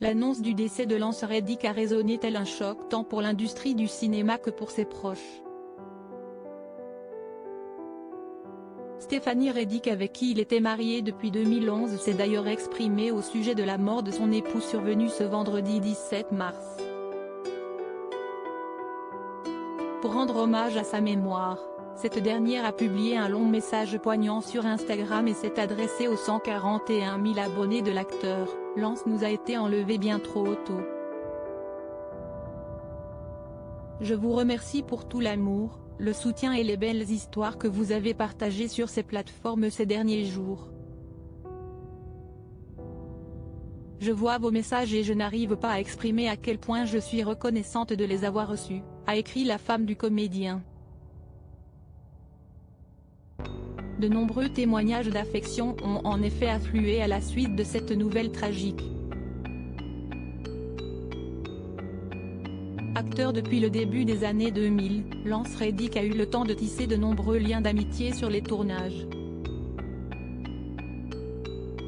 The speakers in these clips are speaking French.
L'annonce du décès de Lance Reddick a résonné tel un choc tant pour l'industrie du cinéma que pour ses proches. Stephanie Reddick, avec qui il était marié depuis 2011, s'est d'ailleurs exprimée au sujet de la mort de son époux survenue ce vendredi 17 mars. Pour rendre hommage à sa mémoire, cette dernière a publié un long message poignant sur Instagram et s'est adressée aux 141 000 abonnés de l'acteur. « Lance nous a été enlevé bien trop tôt. Je vous remercie pour tout l'amour, le soutien et les belles histoires que vous avez partagées sur ces plateformes ces derniers jours. Je vois vos messages et je n'arrive pas à exprimer à quel point je suis reconnaissante de les avoir reçus », a écrit la femme du comédien. De nombreux témoignages d'affection ont en effet afflué à la suite de cette nouvelle tragique. Acteur depuis le début des années 2000, Lance Reddick a eu le temps de tisser de nombreux liens d'amitié sur les tournages.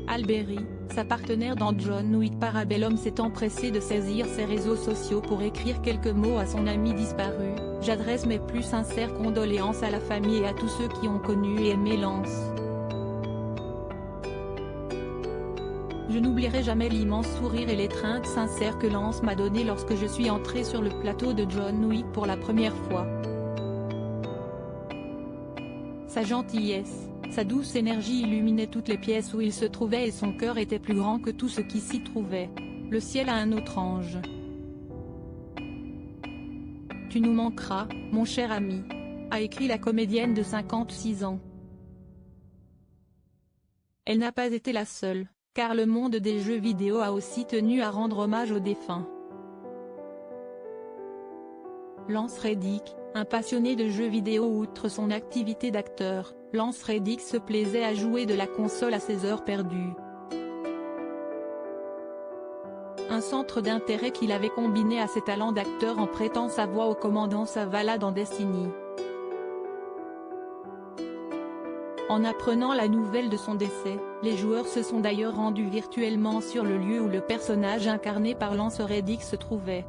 Halle Berry, sa partenaire dans John Wick Parabellum, s'est empressée de saisir ses réseaux sociaux pour écrire quelques mots à son ami disparu. « J'adresse mes plus sincères condoléances à la famille et à tous ceux qui ont connu et aimé Lance. Je n'oublierai jamais l'immense sourire et l'étreinte sincère que Lance m'a donné lorsque je suis entré sur le plateau de John Wick pour la première fois. Sa gentillesse, sa douce énergie illuminait toutes les pièces où il se trouvait et son cœur était plus grand que tout ce qui s'y trouvait. Le ciel a un autre ange. Tu nous manqueras, mon cher ami », a écrit la comédienne de 56 ans. Elle n'a pas été la seule, car le monde des jeux vidéo a aussi tenu à rendre hommage aux défunts. Lance Reddick, un passionné de jeux vidéo. Outre son activité d'acteur, Lance Reddick se plaisait à jouer de la console à ses heures perdues. Un centre d'intérêt qu'il avait combiné à ses talents d'acteur en prêtant sa voix au commandant Zavala dans Destiny. En apprenant la nouvelle de son décès, les joueurs se sont d'ailleurs rendus virtuellement sur le lieu où le personnage incarné par Lance Reddick se trouvait.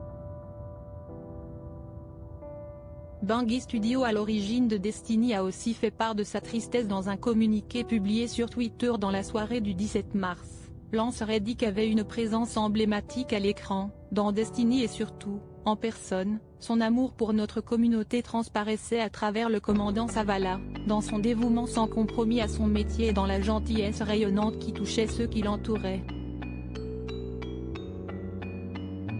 Bungie Studio, à l'origine de Destiny, a aussi fait part de sa tristesse dans un communiqué publié sur Twitter dans la soirée du 17 mars. Lance Reddick avait une présence emblématique à l'écran, dans Destiny et surtout, en personne. Son amour pour notre communauté transparaissait à travers le commandant Zavala, dans son dévouement sans compromis à son métier et dans la gentillesse rayonnante qui touchait ceux qui l'entouraient.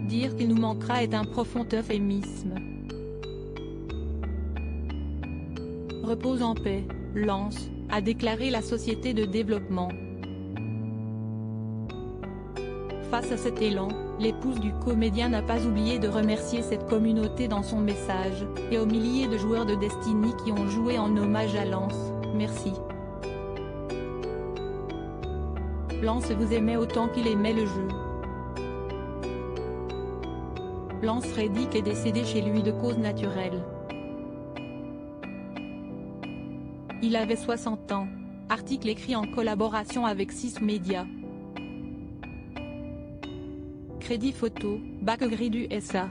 Dire qu'il nous manquera est un profond euphémisme. Repose en paix, Lance, a déclaré la société de développement. Face à cet élan, l'épouse du comédien n'a pas oublié de remercier cette communauté dans son message, et aux milliers de joueurs de Destiny qui ont joué en hommage à Lance, merci. Lance vous aimait autant qu'il aimait le jeu. Lance Reddick est décédé chez lui de cause naturelle. Il avait 60 ans. Article écrit en collaboration avec 6 médias. Crédit photo, Backgrid USA.